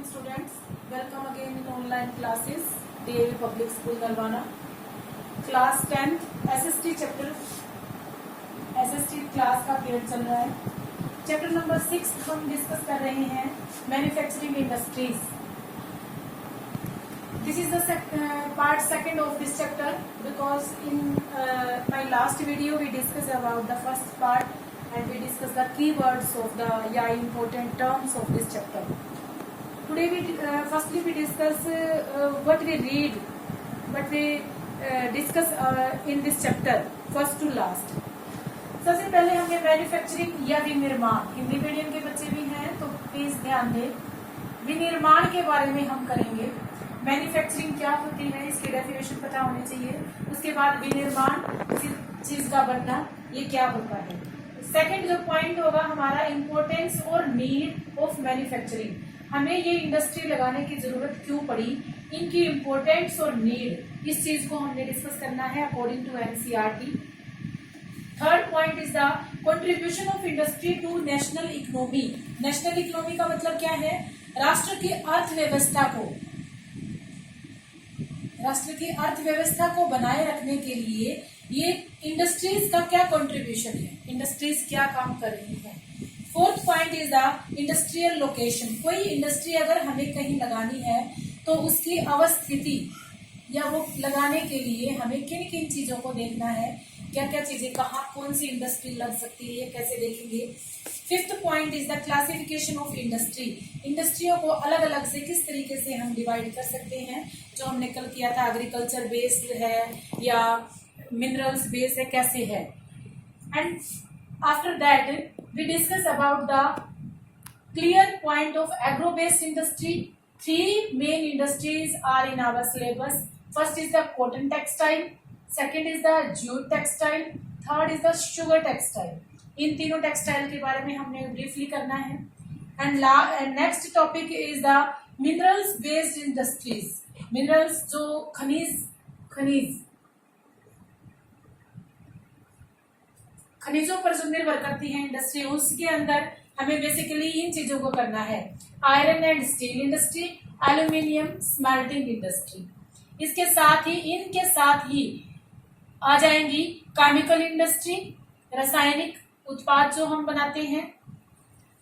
morning students, welcome again in online classes, DAV Public School Nalwana, class 10th SST chapter, SST class का period चल रहा है। Chapter number 6 हम discuss कर रहे हैं manufacturing industries. This is the part second of this chapter because in my last video we discussed about the first part and we discussed the keywords of the important terms of this chapter. Today we firstly we discuss what we read, what we discuss in this chapter first to last. सबसे पहले हमें manufacturing या विनिर्माण, Hindi medium के बच्चे भी हैं तो प्लीज ध्यान दें, विनिर्माण के बारे में हम करेंगे। मैन्युफैक्चरिंग क्या होती है इसकी डेफिनेशन पता होनी चाहिए। उसके बाद विनिर्माण, किसी चीज का बनना, ये क्या होता है। सेकंड जो पॉइंट होगा हमारा इम्पोर्टेंस और नीड ऑफ मैन्युफैक्चरिंग, हमें ये इंडस्ट्री लगाने की जरूरत क्यों पड़ी, इनकी इम्पोर्टेंस और नीड, इस चीज को हमने डिस्कस करना है according to NCERT. Third point is the contribution of industry to national economy. National economy का मतलब क्या है, राष्ट्र की अर्थव्यवस्था को बनाए रखने के लिए ये इंडस्ट्रीज का क्या कंट्रीब्यूशन है, इंडस्ट्रीज क्या काम कर रही है। Fourth point is the industrial location. कोई इंडस्ट्री अगर हमें कहीं लगानी है तो उसकी अवस्थिति या वो लगाने के लिए हमें किन किन चीजों को देखना है, क्या क्या चीजें, कहाँ कौन सी इंडस्ट्री लग सकती है, ये कैसे देखेंगे। Fifth point is the classification of industry. इंडस्ट्रियों को अलग अलग से किस तरीके से हम डिवाइड कर सकते हैं, जो हमने कल किया था, एग्रीकल्चर बेस्ड है या मिनरल्स बेस्ड है, कैसे है। And after that we discuss about the clear point of agro based industry. 3 main industries are in our syllabus. First is the cotton textile, second is the jute textile, third is the sugar textile. इन तीनों textile के बारे में हमने briefly करना है। And next topic is the minerals based industries. Minerals जो खनिजों पर जो निर्भर करती है इंडस्ट्री, उसके अंदर हमें बेसिकली इन चीजों को करना है। Iron and steel industry, aluminium smelting industry. इसके साथ ही इनके साथ ही आ जाएंगी केमिकल इंडस्ट्री, रासायनिक उत्पाद जो हम बनाते हैं,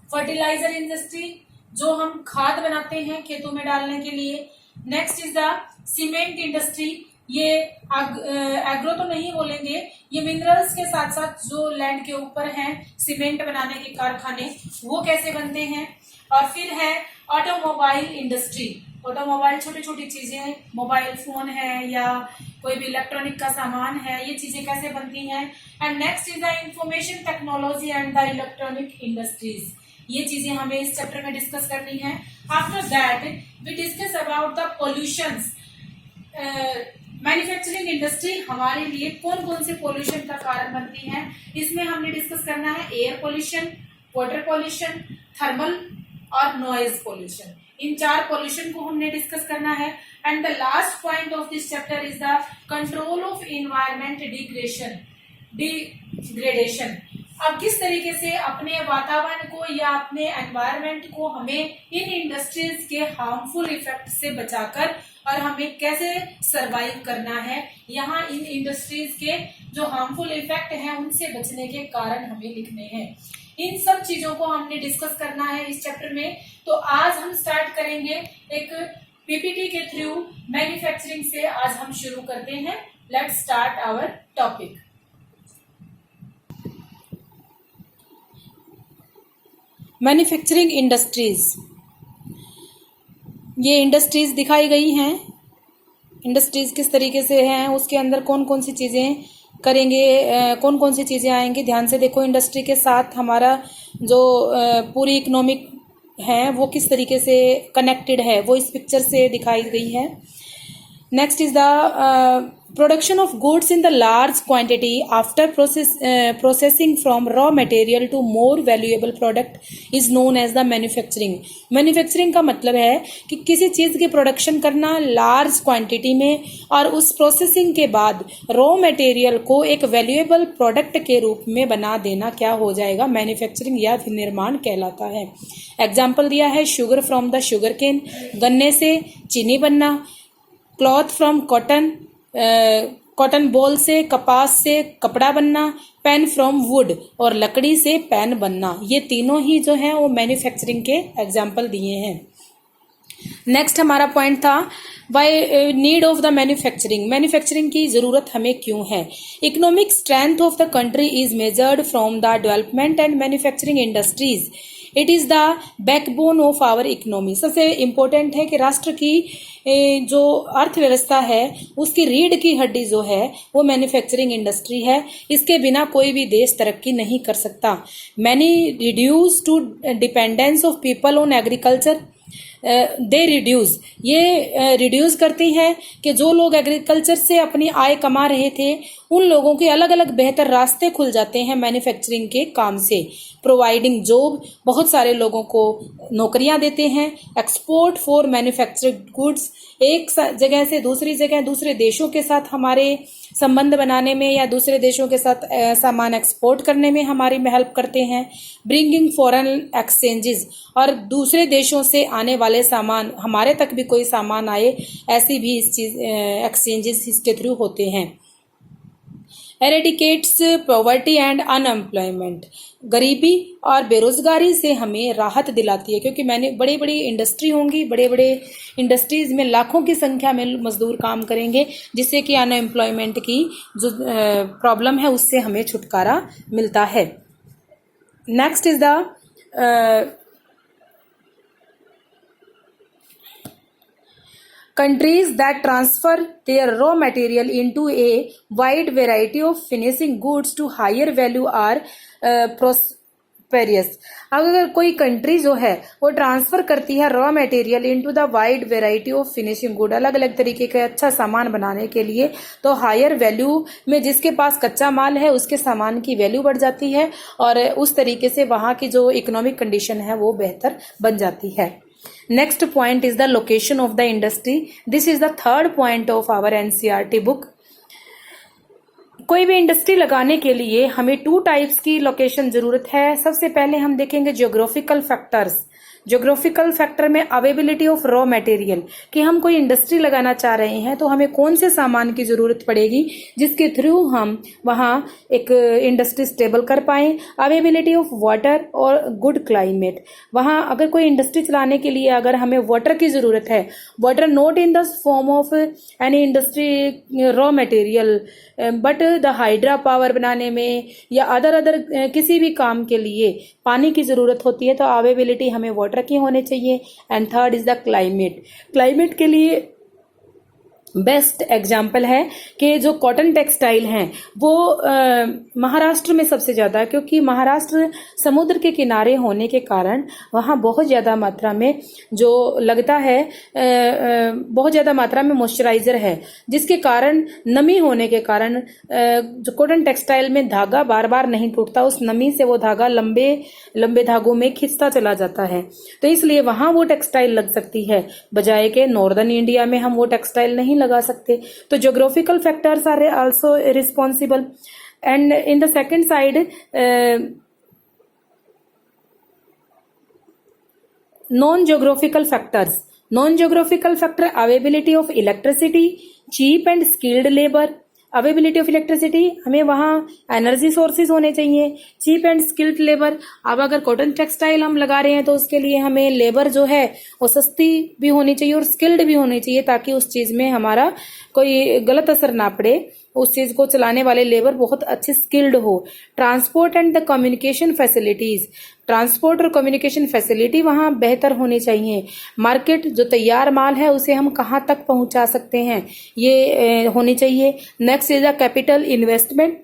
फर्टिलाइजर इंडस्ट्री जो हम खाद बनाते हैं खेतों में डालने के लिए। Next is the cement industry. ये एग्रो तो नहीं बोलेंगे, ये मिनरल्स के साथ साथ जो लैंड के ऊपर हैं सीमेंट बनाने के कारखाने, वो कैसे बनते हैं। और फिर है ऑटोमोबाइल इंडस्ट्री। ऑटोमोबाइल छोटी छोटी चीजें, मोबाइल फोन है या कोई भी इलेक्ट्रॉनिक का सामान है, ये चीजें कैसे बनती हैं। And next is the information technology and the electronic industries. ये चीजें हमें इस चैप्टर में डिस्कस करनी है। After that we discuss about the pollutions. Manufacturing industry हमारे लिए कौन कौन से पॉल्यूशन का कारण बनती है, इसमें हमने डिस्कस करना है air pollution, water pollution, thermal और नॉइज पॉल्यूशन। इन 4 पॉल्यूशन को हमने डिस्कस करना है। And the last point of this chapter is the control of environment degradation. अब किस तरीके से अपने वातावरण को या अपने एनवायरमेंट को हमें इन इंडस्ट्रीज के हार्मफुल इफेक्ट से बचाकर और हमें कैसे सरवाइव करना है, यहाँ इन इंडस्ट्रीज के जो हार्मफुल इफेक्ट हैं उनसे बचने के कारण हमें लिखने हैं। इन सब चीजों को हमने डिस्कस करना है इस चैप्टर में। तो आज हम स्टार्ट करेंगे एक पीपीटी के थ्रू मैन्युफैक्चरिंग से। आज हम शुरू करते हैं। Let's start our topic. Manufacturing industries, ये इंडस्ट्रीज दिखाई गई हैं। इंडस्ट्रीज किस तरीके से हैं, उसके अंदर कौन कौन सी चीजें करेंगे, कौन कौन सी चीजें आएंगी, ध्यान से देखो। इंडस्ट्री के साथ हमारा जो पूरी इकोनॉमिक है वो किस तरीके से कनेक्टेड है, वो इस पिक्चर से दिखाई गई है। Next is the production of goods in the large quantity after processing from raw material to more valuable product is known as the manufacturing. Manufacturing का मतलब है कि किसी चीज़ की प्रोडक्शन करना लार्ज क्वांटिटी में और उस प्रोसेसिंग के बाद रॉ मटेरियल को एक वैल्यूएबल प्रोडक्ट के रूप में बना देना क्या हो जाएगा, मैन्युफैक्चरिंग या निर्माण कहलाता है. एग्जाम्पल दिया है sugar from the sugar cane, गन्ने से चीनी बनना, cloth from cotton, cotton ball से, कपास से कपड़ा बनना, पेन फ्रॉम वुड और लकड़ी से पेन बनना. ये तीनों ही जो है वो मैन्युफैक्चरिंग के एग्जाम्पल दिए हैं. नेक्स्ट हमारा पॉइंट था why need of the manufacturing. Manufacturing की ज़रूरत हमें क्यों है. Economic strength of the country is measured from the development and manufacturing industries. It is the backbone of our economy. सबसे इम्पोर्टेंट है कि राष्ट्र की जो अर्थव्यवस्था है उसकी रीढ़ की हड्डी जो है वो मैन्युफैक्चरिंग इंडस्ट्री है. इसके बिना कोई भी देश तरक्की नहीं कर सकता. Many reduce to dependence of people on agriculture. They reduce, ये रिड्यूस करती है कि जो लोग एग्रीकल्चर से अपनी आय कमा रहे थे उन लोगों के अलग अलग बेहतर रास्ते खुल जाते हैं मैन्युफैक्चरिंग के काम से. प्रोवाइडिंग जॉब, बहुत सारे लोगों को नौकरियां देते हैं. एक्सपोर्ट फॉर मैन्युफैक्चर्ड गुड्स, एक जगह से दूसरी जगह दूसरे देशों के साथ हमारे संबंध बनाने में या दूसरे देशों के साथ सामान एक्सपोर्ट करने में हमारी हेल्प करते हैं. ब्रिंगिंग फॉरेन एक्सचेंजेस, और दूसरे देशों से आने वाले सामान हमारे तक भी कोई सामान आए, ऐसी भी इस चीज एक्सचेंजेस इसके थ्रू होते हैं. एरेडिकेट्स पॉवर्टी एंड अनएम्प्लॉयमेंट, गरीबी और बेरोजगारी से हमें राहत दिलाती है क्योंकि मैंने बड़ी बड़ी इंडस्ट्री होंगी, बड़े बड़े इंडस्ट्रीज में लाखों की संख्या में मजदूर काम करेंगे जिससे कि अनएम्प्लॉयमेंट की जो प्रॉब्लम है उससे हमें छुटकारा मिलता है. Next is the countries that transfer their raw material into a wide variety of finishing goods to higher value are prosperous. अगर कोई कंट्री जो है वो ट्रांसफर करती है raw material into the wide variety of finishing good, अलग अलग तरीके का अच्छा सामान बनाने के लिए, तो हायर वैल्यू में जिसके पास कच्चा माल है उसके सामान की वैल्यू बढ़ जाती है और उस तरीके से वहां की जो इकोनॉमिक कंडीशन है वो बेहतर बन जाती है. Next point is the location of the industry. This is the third point of our NCERT book. कोई भी इंडस्ट्री लगाने के लिए हमें 2 टाइप्स की लोकेशन जरूरत है. सबसे पहले हम देखेंगे जियोग्राफिकल फैक्टर्स. जियोग्राफिकल फैक्टर में अवेबिलिटी ऑफ रॉ मटेरियल, कि हम कोई इंडस्ट्री लगाना चाह रहे हैं तो हमें कौन से सामान की जरूरत पड़ेगी जिसके थ्रू हम वहां एक इंडस्ट्री स्टेबल कर पाएं. अवेबिलिटी ऑफ वाटर और गुड क्लाइमेट, वहां अगर कोई इंडस्ट्री चलाने के लिए अगर हमें वाटर की जरूरत है, water not in the form of any industry raw material but the hydra power बनाने में या अदर किसी भी काम के लिए पानी की जरूरत होती है तो अवेबिलिटी हमें वाटर की होने चाहिए. And third is the climate. Climate के लिए बेस्ट एग्जाम्पल है कि जो कॉटन टेक्सटाइल हैं वो महाराष्ट्र में सबसे ज़्यादा, क्योंकि महाराष्ट्र समुद्र के किनारे होने के कारण वहाँ बहुत ज़्यादा मात्रा में जो लगता है बहुत ज़्यादा मात्रा में मॉइस्चराइजर है, जिसके कारण नमी होने के कारण जो कॉटन टेक्सटाइल में धागा बार बार नहीं टूटता, उस नमी से वो धागा लंबे लंबे धागों में खिंचता चला जाता है. तो इसलिए वहाँ वो टेक्सटाइल लग सकती है, बजाय के नॉर्दर्न इंडिया में हम वो टेक्सटाइल नहीं लगा सकते. तो geographical factors are also responsible. And in the second side non geographical factors. Non geographical factor availability of electricity, cheap and skilled labour. Availability of electricity, हमें वहाँ एनर्जी सोर्सेज होने चाहिए. चीप एंड स्किल्ड लेबर, अब अगर cotton textile हम लगा रहे हैं तो उसके लिए हमें लेबर जो है वो सस्ती भी होनी चाहिए और स्किल्ड भी होनी चाहिए ताकि उस चीज में हमारा कोई गलत असर ना पड़े, उस चीज को चलाने वाले लेबर बहुत अच्छे स्किल्ड हो. Transport and the communication facilities, transport और कम्युनिकेशन फैसिलिटी वहाँ बेहतर होनी चाहिए. मार्केट, जो तैयार माल है उसे हम कहाँ तक पहुंचा सकते हैं, ये होनी चाहिए. Next is the capital investment.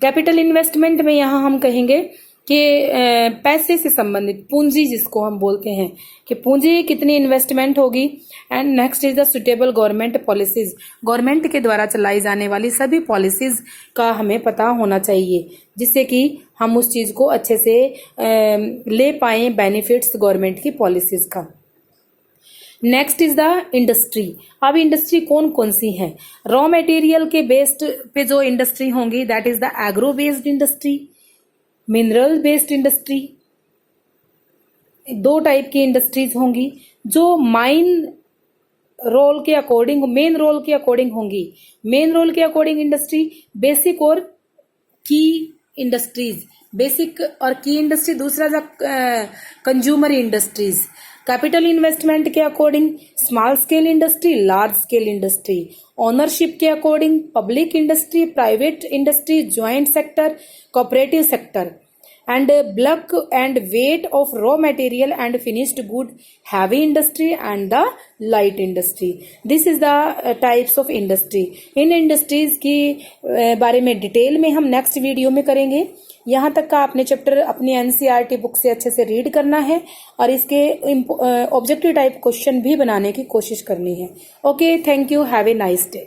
Capital investment में यहाँ हम कहेंगे कि पैसे से संबंधित पूंजी जिसको हम बोलते हैं कि पूंजी कितनी इन्वेस्टमेंट होगी। And next is the suitable government policies, government के द्वारा चलाई जाने वाली सभी पॉलिसीज का हमें पता होना चाहिए जिससे कि हम उस चीज़ को अच्छे से ले पाएं बेनिफिट्स गवर्नमेंट की पॉलिसीज का। Next is the industry. अब इंडस्ट्री कौन कौन सी है? रॉ मटेरियल के बेस्ड पे जो इंडस्ट्री होंगी that is the agro based industry, mineral based industry. दो टाइप की इंडस्ट्रीज होंगी जो मेन रोल के अकॉर्डिंग होंगी। मेन रोल के अकॉर्डिंग इंडस्ट्री बेसिक और की इंडस्ट्रीज, बेसिक और की इंडस्ट्री। दूसरा कंज्यूमर इंडस्ट्रीज। कैपिटल इन्वेस्टमेंट के according small scale industry, large scale industry. Ownership के according public industry, private industry, joint sector, cooperative sector. And bulk and weight of raw material and finished good, heavy industry and the light industry. This is the types of industry. In industries की बारे में detail में हम next video में करेंगे। यहाँ तक का आपने चैप्टर अपनी एनसीईआरटी बुक से अच्छे से रीड करना है और इसके ऑब्जेक्टिव टाइप क्वेश्चन भी बनाने की कोशिश करनी है। Okay, thank you, have a nice day.